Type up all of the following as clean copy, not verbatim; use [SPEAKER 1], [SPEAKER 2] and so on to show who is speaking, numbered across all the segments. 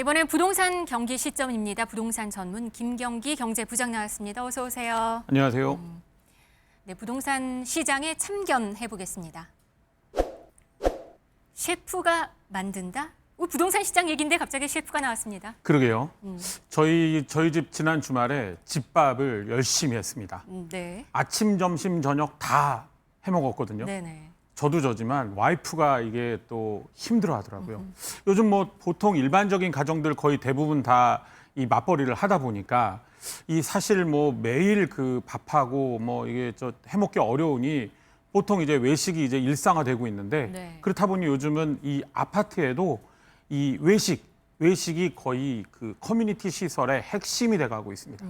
[SPEAKER 1] 이번엔 부동산 경기 시점입니다. 부동산 전문 김경기 경제부장 나왔습니다. 어서 오세요.
[SPEAKER 2] 안녕하세요.
[SPEAKER 1] 네, 부동산 시장에 참견해 보겠습니다. 셰프가 만든다? 부동산 시장 얘기인데 갑자기 셰프가 나왔습니다.
[SPEAKER 2] 그러게요. 저희 집 지난 주말에 집밥을 열심히 했습니다.
[SPEAKER 1] 네.
[SPEAKER 2] 아침, 점심, 저녁 다 해먹었거든요.
[SPEAKER 1] 네네.
[SPEAKER 2] 저도 저지만 와이프가 이게 또 힘들어 하더라고요. 요즘 뭐 보통 일반적인 가정들 거의 대부분 다 이 맞벌이를 하다 보니까 이 사실 뭐 매일 그 밥하고 뭐 이게 저 해먹기 어려우니 보통 이제 외식이 이제 일상화되고 있는데
[SPEAKER 1] 네.
[SPEAKER 2] 그렇다 보니 요즘은 이 아파트에도 이 외식이 거의 그 커뮤니티 시설의 핵심이 돼가고 있습니다.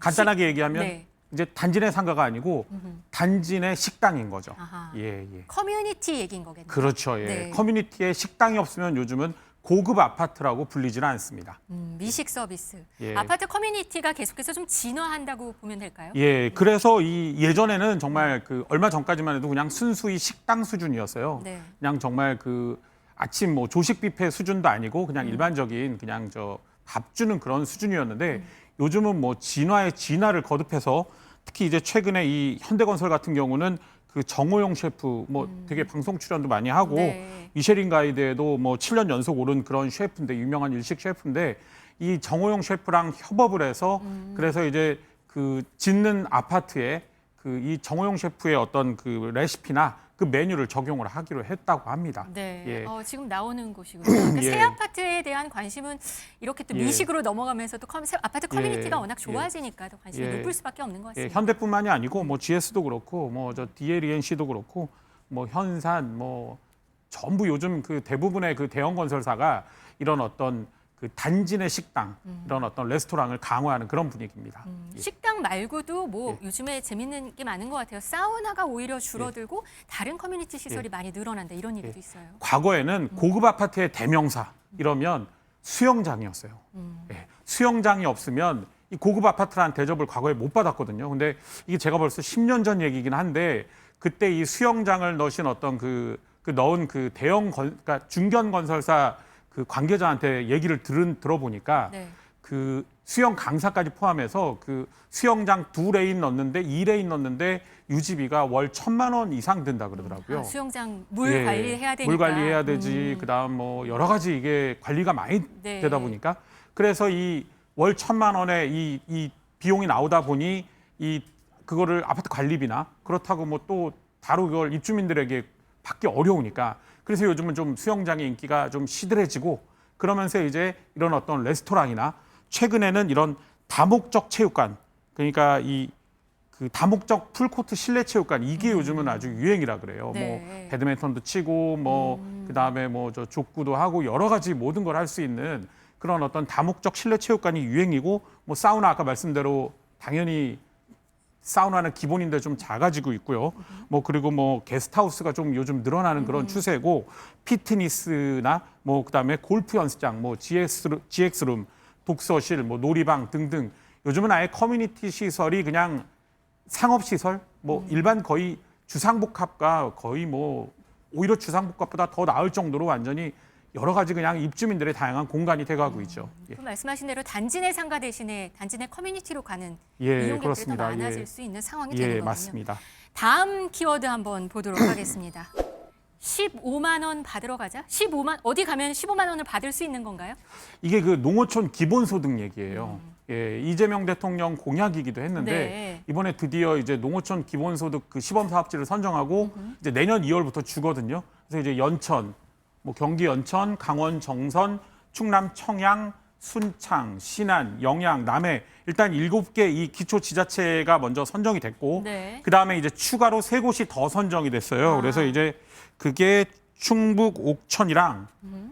[SPEAKER 2] 간단하게 얘기하면
[SPEAKER 1] 네.
[SPEAKER 2] 이제 단지 내 상가가 아니고 단지 내 식당인 거죠.
[SPEAKER 1] 아하.
[SPEAKER 2] 예, 예.
[SPEAKER 1] 커뮤니티 얘기인 거겠네요.
[SPEAKER 2] 그렇죠. 예.
[SPEAKER 1] 네.
[SPEAKER 2] 커뮤니티에 식당이 없으면 요즘은 고급 아파트라고 불리지는 않습니다.
[SPEAKER 1] 미식 서비스.
[SPEAKER 2] 예.
[SPEAKER 1] 아파트 커뮤니티가 계속해서 좀 진화한다고 보면 될까요?
[SPEAKER 2] 예, 그래서 이 예전에는 정말 그 얼마 전까지만 해도 그냥 순수히 식당 수준이었어요.
[SPEAKER 1] 네.
[SPEAKER 2] 그냥 정말 그 아침 뭐 조식 뷔페 수준도 아니고 그냥 일반적인 그냥 저 밥 주는 그런 수준이었는데 요즘은 뭐 진화의 진화를 거듭해서 특히 이제 최근에 이 현대건설 같은 경우는 그 정호용 셰프 뭐 되게 방송 출연도 많이 하고
[SPEAKER 1] 네.
[SPEAKER 2] 미쉐린 가이드에도 뭐 7년 연속 오른 그런 셰프인데 유명한 일식 셰프인데 이 정호용 셰프랑 협업을 해서 그래서 이제 그 짓는 아파트에 그 이 정호용 셰프의 어떤 그 레시피나 그 메뉴를 적용을 하기로 했다고 합니다.
[SPEAKER 1] 네,
[SPEAKER 2] 예.
[SPEAKER 1] 지금 나오는 곳이군요. 그러니까
[SPEAKER 2] 예.
[SPEAKER 1] 새 아파트에 대한 관심은 이렇게 또
[SPEAKER 2] 예.
[SPEAKER 1] 미식으로 넘어가면서 또 새 아파트 커뮤니티가
[SPEAKER 2] 예.
[SPEAKER 1] 워낙 좋아지니까 또 관심이
[SPEAKER 2] 예.
[SPEAKER 1] 높을 수밖에 없는 것
[SPEAKER 2] 예,
[SPEAKER 1] 같습니다.
[SPEAKER 2] 현대뿐만이 아니고 뭐 GS도 그렇고 뭐 저 DLENC도 그렇고 뭐 현산 뭐 전부 요즘 그 대부분의 그 대형 건설사가 이런 어떤 그 단지 내 식당 이런 어떤 레스토랑을 강화하는 그런 분위기입니다. 예.
[SPEAKER 1] 식당 말고도 뭐 요즘에 재밌는 게 많은 것 같아요. 사우나가 오히려 줄어들고 다른 커뮤니티 시설이 많이 늘어난다 이런 얘기도 있어요.
[SPEAKER 2] 과거에는 고급 아파트의 대명사 이러면 수영장이었어요. 예, 수영장이 없으면 이 고급 아파트라는 대접을 과거에 못 받았거든요. 근데 이게 제가 벌써 10년 전 얘기긴 한데 그때 이 수영장을 넣으신 어떤 그 넣은 그 그러니까 중견 건설사 그 관계자한테 얘기를 들어보니까
[SPEAKER 1] 네.
[SPEAKER 2] 그 수영 강사까지 포함해서 그 수영장 2레인 넣는데 2레인 넣는데 유지비가 월 1,000만 원 이상 든다 그러더라고요.
[SPEAKER 1] 수영장 물
[SPEAKER 2] 예,
[SPEAKER 1] 관리해야 되니까.
[SPEAKER 2] 물 관리해야 되지. 그다음 뭐 여러 가지 이게 관리가 많이
[SPEAKER 1] 네.
[SPEAKER 2] 되다 보니까 그래서 이 월 1,000만 원의 이 비용이 나오다 보니 이 그거를 아파트 관리비나 그렇다고 뭐 또 바로 그걸 입주민들에게 받기 어려우니까 그래서 요즘은 좀 수영장의 인기가 좀 시들해지고 그러면서 이제 이런 어떤 레스토랑이나 최근에는 이런 다목적 체육관 그러니까 이 그 다목적 풀코트 실내 체육관 이게 요즘은 아주 유행이라 그래요.
[SPEAKER 1] 네.
[SPEAKER 2] 뭐 배드민턴도 치고 뭐 그다음에 뭐 저 족구도 하고 여러 가지 모든 걸 할 수 있는 그런 어떤 다목적 실내 체육관이 유행이고 뭐 사우나 아까 말씀대로 당연히 사우나는 기본인데 좀 작아지고 있고요. 뭐 그리고 뭐 게스트하우스가 좀 요즘 늘어나는 그런 추세고 피트니스나 뭐 그다음에 골프 연습장, 뭐 GX룸, 독서실, 뭐 놀이방 등등 요즘은 아예 커뮤니티 시설이 그냥 상업 시설, 뭐 일반 거의 주상복합과 거의 뭐 오히려 주상복합보다 더 나을 정도로 완전히 여러 가지 그냥 입주민들의 다양한 공간이 돼가고 있죠. 예.
[SPEAKER 1] 그 말씀하신 대로 단지 내 상가 대신에 단지 내 커뮤니티로 가는
[SPEAKER 2] 예,
[SPEAKER 1] 이용객들이 더
[SPEAKER 2] 그렇습니다.
[SPEAKER 1] 많아질
[SPEAKER 2] 예.
[SPEAKER 1] 수 있는 상황이
[SPEAKER 2] 예,
[SPEAKER 1] 되는 거군요.
[SPEAKER 2] 맞습니다.
[SPEAKER 1] 다음 키워드 한번 보도록 하겠습니다. 15만 원 받으러 가자. 15만 어디 가면 15만 원을 받을 수 있는 건가요?
[SPEAKER 2] 이게 그 농어촌 기본소득 얘기예요. 예, 이재명 대통령 공약이기도 했는데
[SPEAKER 1] 네.
[SPEAKER 2] 이번에 드디어 이제 농어촌 기본소득 그 시범 사업지를 선정하고 이제 내년 2월부터 주거든요. 그래서 이제 연천, 뭐 경기 연천, 강원 정선, 충남 청양, 순창, 신안, 영양, 남해 일단 7개 이 기초 지자체가 먼저 선정이 됐고
[SPEAKER 1] 네.
[SPEAKER 2] 그다음에 이제 추가로 3곳이 더 선정이 됐어요. 그래서 이제 그게 충북 옥천이랑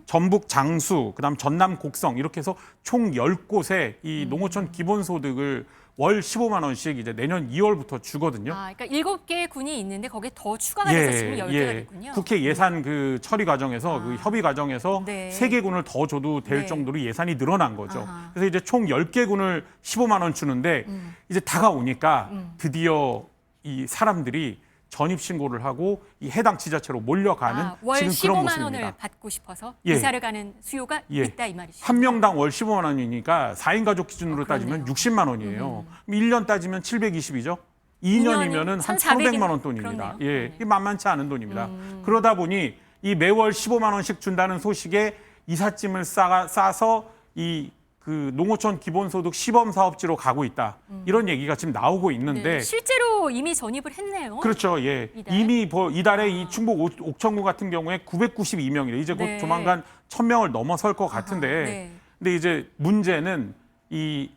[SPEAKER 2] 전북 장수, 그다음 전남 곡성 이렇게 해서 총 10곳에 이 농어촌 기본소득을 월 15만 원씩 이제 내년 2월부터 주거든요.
[SPEAKER 1] 그러니까 7개의 군이 있는데 거기에 더 추가가 돼서 지금 10개가 됐군요.
[SPEAKER 2] 국회 예산 그 처리 과정에서 그 협의 과정에서
[SPEAKER 1] 네.
[SPEAKER 2] 3개 군을 더 줘도 될
[SPEAKER 1] 네.
[SPEAKER 2] 정도로 예산이 늘어난 거죠.
[SPEAKER 1] 아하.
[SPEAKER 2] 그래서 이제 총 10개 군을 15만 원 주는데 이제 다가오니까 드디어 이 사람들이 전입 신고를 하고 이 해당 지자체로 몰려가는
[SPEAKER 1] 월
[SPEAKER 2] 지금 그런
[SPEAKER 1] 15만
[SPEAKER 2] 모습입니다.
[SPEAKER 1] 원을 받고 싶어서
[SPEAKER 2] 예.
[SPEAKER 1] 이사를 가는 수요가
[SPEAKER 2] 예.
[SPEAKER 1] 있다 이 말이시죠.
[SPEAKER 2] 한 명당 월 15만 원이니까 4인 가족 기준으로 따지면
[SPEAKER 1] 그렇네요.
[SPEAKER 2] 60만 원이에요. 1년 따지면 720이죠. 2년이면은 한 1,500만 원 돈입니다.
[SPEAKER 1] 그렇네요.
[SPEAKER 2] 예, 이게 만만치 않은 돈입니다. 그러다 보니 이 매월 15만 원씩 준다는 소식에 이삿짐을 싸서 이 그 농어촌 기본소득 시범 사업지로 가고 있다. 이런 얘기가 지금 나오고 있는데
[SPEAKER 1] 네, 실제로 이미 전입을 했네요.
[SPEAKER 2] 그렇죠. 예.
[SPEAKER 1] 이달?
[SPEAKER 2] 이미 이달에 이 충북 옥천군 같은 경우에 992명이래. 이제 곧
[SPEAKER 1] 네.
[SPEAKER 2] 조만간 1,000명을 넘어설 것
[SPEAKER 1] 아하,
[SPEAKER 2] 같은데
[SPEAKER 1] 네.
[SPEAKER 2] 근데 이제 문제는 이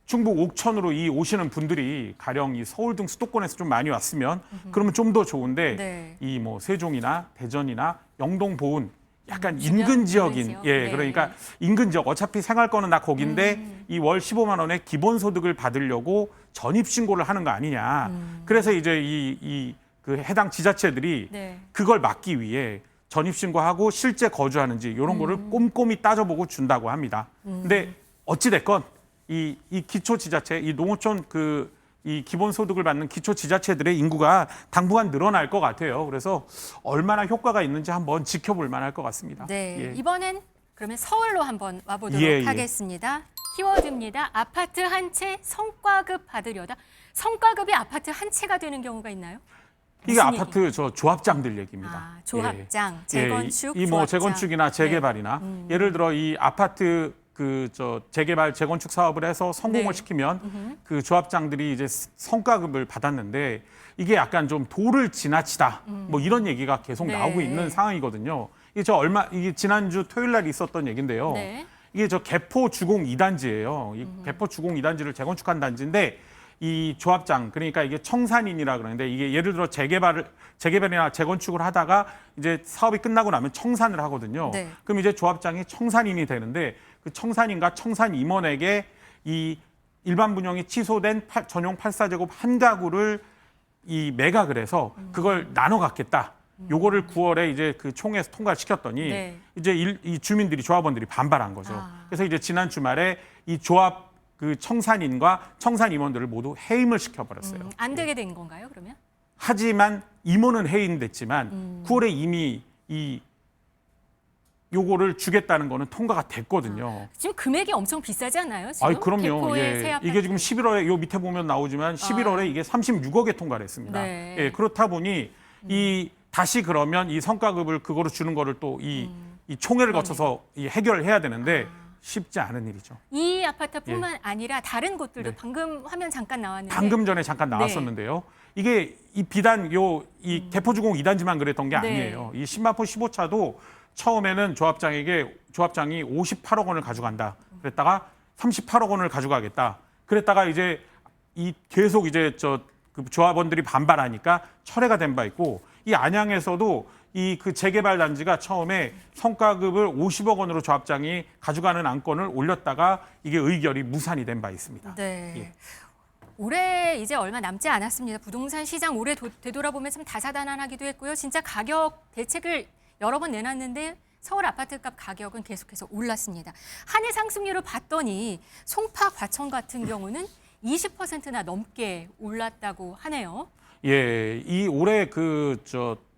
[SPEAKER 2] 충북 옥천으로 이 오시는 분들이 가령 이 서울 등 수도권에서 좀 많이 왔으면 그러면 좀 더 좋은데
[SPEAKER 1] 네.
[SPEAKER 2] 이 뭐 세종이나 대전이나 영동 보은 약간
[SPEAKER 1] 주변
[SPEAKER 2] 인근 지역인
[SPEAKER 1] 지역?
[SPEAKER 2] 예
[SPEAKER 1] 네.
[SPEAKER 2] 그러니까 인근 지역 어차피 생활권은 다 거긴데 이 월 15만 원의 기본소득을 받으려고 전입 신고를 하는 거 아니냐. 그래서 이제 이 그 해당 지자체들이
[SPEAKER 1] 네.
[SPEAKER 2] 그걸 막기 위해 전입 신고하고 실제 거주하는지 이런 거를 꼼꼼히 따져보고 준다고 합니다. 근데 어찌 됐건 이 기초 지자체, 이 농어촌 이 기본소득을 받는 기초 지자체들의 인구가 당분간 늘어날 것 같아요. 그래서 얼마나 효과가 있는지 한번 지켜볼 만할 것 같습니다.
[SPEAKER 1] 네,
[SPEAKER 2] 예.
[SPEAKER 1] 이번엔 그러면 서울로 한번 와보도록
[SPEAKER 2] 예, 예.
[SPEAKER 1] 하겠습니다. 키워드입니다. 아파트 한 채 성과급 받으려다. 성과급이 아파트 한 채가 되는 경우가 있나요?
[SPEAKER 2] 이게
[SPEAKER 1] 무슨
[SPEAKER 2] 아파트 저 조합장들 얘기입니다.
[SPEAKER 1] 아, 조합장,
[SPEAKER 2] 예.
[SPEAKER 1] 재건축,
[SPEAKER 2] 이 뭐
[SPEAKER 1] 조합장.
[SPEAKER 2] 재건축이나 재개발이나 예를 들어 이 아파트 재개발 재건축 사업을 해서 성공을
[SPEAKER 1] 네.
[SPEAKER 2] 시키면 그 조합장들이 이제 성과급을 받았는데 이게 약간 좀 도를 지나치다 뭐 이런 얘기가 계속
[SPEAKER 1] 네.
[SPEAKER 2] 나오고 있는 상황이거든요. 이게 지난주 토요일 날 있었던 얘긴데요.
[SPEAKER 1] 네.
[SPEAKER 2] 이게 저 개포 주공 2단지예요. 이 개포 주공 2단지를 재건축한 단지인데 이 조합장 그러니까 이게 청산인이라 그러는데 이게 예를 들어 재개발이나 재건축을 하다가 이제 사업이 끝나고 나면 청산을 하거든요.
[SPEAKER 1] 네.
[SPEAKER 2] 그럼 이제 조합장이 청산인이 되는데 그 청산인과 청산임원에게 이 일반 분양이 취소된 전용 8사제곱 한 가구를 이 매각을 해서 그걸 나눠 갖겠다. 요거를 9월에 이제 그 총회에서 통과를 시켰더니
[SPEAKER 1] 네.
[SPEAKER 2] 이제 이 주민들이 조합원들이 반발한 거죠.
[SPEAKER 1] 아.
[SPEAKER 2] 그래서 이제 지난 주말에 이 조합 그 청산인과 청산임원들을 모두 해임을 시켜버렸어요.
[SPEAKER 1] 안 되게 된 건가요, 그러면?
[SPEAKER 2] 하지만 임원은 해임됐지만 9월에 이미 요거를 주겠다는 거는 통과가 됐거든요.
[SPEAKER 1] 지금 금액이 엄청 비싸지 않나요? 지금?
[SPEAKER 2] 아이 그럼요.
[SPEAKER 1] 개포의 새
[SPEAKER 2] 예.
[SPEAKER 1] 아파트.
[SPEAKER 2] 이게 지금 11월에 요 밑에 보면 나오지만 11월에 이게 36억에 통과를 했습니다.
[SPEAKER 1] 네.
[SPEAKER 2] 예, 그렇다 보니 다시 그러면 이 성과급을 그거로 주는 거를 또 이 총회를 거쳐서 해결해야 되는데 쉽지 않은 일이죠.
[SPEAKER 1] 이 아파트뿐만 아니라 다른 곳들도
[SPEAKER 2] 네.
[SPEAKER 1] 방금 화면 잠깐 나왔는데
[SPEAKER 2] 방금 전에 잠깐 나왔었는데요. 이게 이 비단 이 개포주공 2단지만 그랬던 게
[SPEAKER 1] 네.
[SPEAKER 2] 아니에요. 이 신마포 15차도 처음에는 조합장이 58억 원을 가져간다. 그랬다가 38억 원을 가져가겠다. 그랬다가 이제 계속 이제 그 조합원들이 반발하니까 철회가 된 바 있고 이 안양에서도 그 재개발 단지가 처음에 성과급을 50억 원으로 조합장이 가져가는 안건을 올렸다가 이게 의결이 무산이 된 바 있습니다.
[SPEAKER 1] 네.
[SPEAKER 2] 예.
[SPEAKER 1] 올해 이제 얼마 남지 않았습니다. 부동산 시장 올해 되돌아보면 참 다사다난하기도 했고요. 진짜 가격 대책을 여러 번 내놨는데 서울 아파트값 가격은 계속해서 올랐습니다. 한 해 상승률을 봤더니 송파, 과천 같은 경우는 20%나 넘게 올랐다고 하네요.
[SPEAKER 2] 예, 이 올해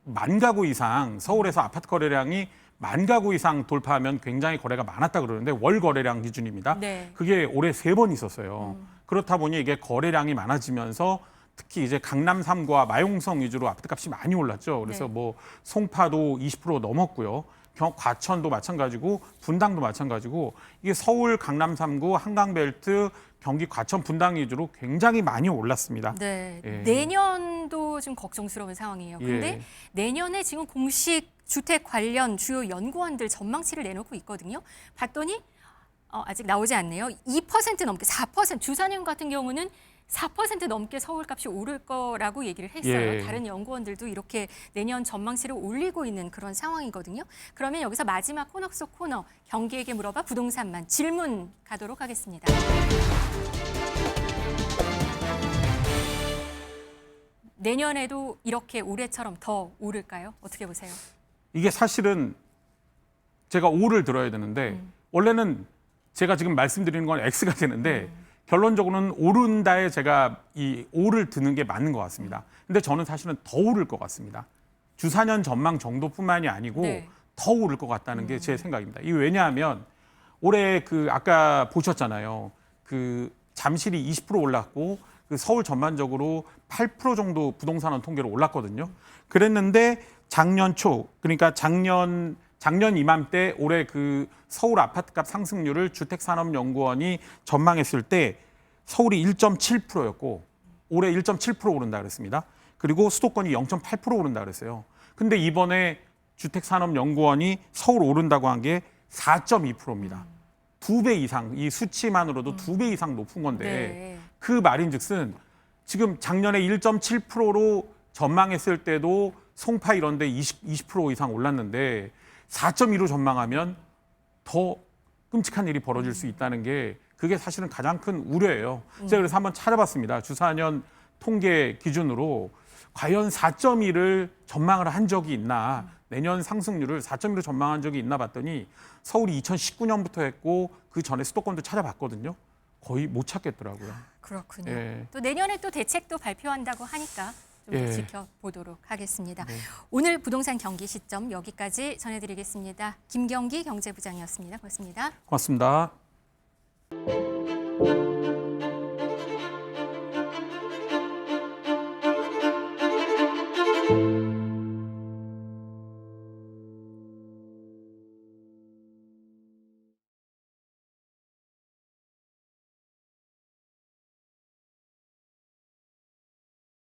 [SPEAKER 2] 만 가구 이상 서울에서 아파트 거래량이 만 가구 이상 돌파하면 굉장히 거래가 많았다 그러는데 월 거래량 기준입니다.
[SPEAKER 1] 네.
[SPEAKER 2] 그게 올해 3번 있었어요. 그렇다 보니 이게 거래량이 많아지면서 특히 이제 강남 3구와 마용성 위주로 아파트값이 많이 올랐죠. 그래서
[SPEAKER 1] 네.
[SPEAKER 2] 뭐 송파도 20% 넘었고요. 과천도 마찬가지고 분당도 마찬가지고 이게 서울 강남 3구 한강벨트 경기 과천 분당 위주로 굉장히 많이 올랐습니다.
[SPEAKER 1] 네.
[SPEAKER 2] 예.
[SPEAKER 1] 내년도 좀 걱정스러운 상황이에요. 근데
[SPEAKER 2] 예.
[SPEAKER 1] 내년에 지금 공식 주택 관련 주요 연구원들 전망치를 내놓고 있거든요. 봤더니 아직 나오지 않네요. 2% 넘게 4% 주산형 같은 경우는 4% 넘게 서울값이 오를 거라고 얘기를 했어요.
[SPEAKER 2] 예.
[SPEAKER 1] 다른 연구원들도 이렇게 내년 전망치를 올리고 있는 그런 상황이거든요. 그러면 여기서 마지막 코너 속 코너 경기에게 물어봐 부동산만 질문 가도록 하겠습니다. 내년에도 이렇게 올해처럼 더 오를까요? 어떻게 보세요?
[SPEAKER 2] 이게 사실은 제가 O를 들어야 되는데 원래는 제가 지금 말씀드리는 건 X가 되는데 결론적으로는 오른다에 제가 이 오를 드는 게 맞는 것 같습니다. 근데 저는 사실은 더 오를 것 같습니다. 주사년 전망 정도뿐만이 아니고
[SPEAKER 1] 네.
[SPEAKER 2] 더 오를 것 같다는 게 제 생각입니다. 이 왜냐하면 올해 그 아까 보셨잖아요. 그 잠실이 20% 올랐고 그 서울 전반적으로 8% 정도 부동산원 통계로 올랐거든요. 그랬는데 작년 초 그러니까 작년 이맘때 올해 그 서울 아파트값 상승률을 주택산업연구원이 전망했을 때 서울이 1.7%였고 올해 1.7% 오른다 그랬습니다. 그리고 수도권이 0.8% 오른다 그랬어요. 근데 이번에 주택산업연구원이 서울 오른다고 한 게 4.2%입니다. 2배 이상, 이 수치만으로도 2배 이상 높은 건데
[SPEAKER 1] 네.
[SPEAKER 2] 그 말인즉슨 지금 작년에 1.7%로 전망했을 때도 송파 이런 데 20% 이상 올랐는데 4.2로 전망하면 더 끔찍한 일이 벌어질 수 있다는 게 그게 사실은 가장 큰 우려예요. 제가 그래서 한번 찾아봤습니다. 주사년 통계 기준으로 과연 4.2를 전망을 한 적이 있나, 내년 상승률을 4.2로 전망한 적이 있나 봤더니 서울이 2019년부터 했고 그 전에 수도권도 찾아봤거든요. 거의 못 찾겠더라고요.
[SPEAKER 1] 그렇군요.
[SPEAKER 2] 예.
[SPEAKER 1] 또 내년에 또 대책도 발표한다고 하니까 좀
[SPEAKER 2] 예.
[SPEAKER 1] 지켜보도록 하겠습니다.
[SPEAKER 2] 네.
[SPEAKER 1] 오늘 부동산 경기 시점 여기까지 전해드리겠습니다. 김경기 경제부장이었습니다. 고맙습니다.
[SPEAKER 2] 고맙습니다.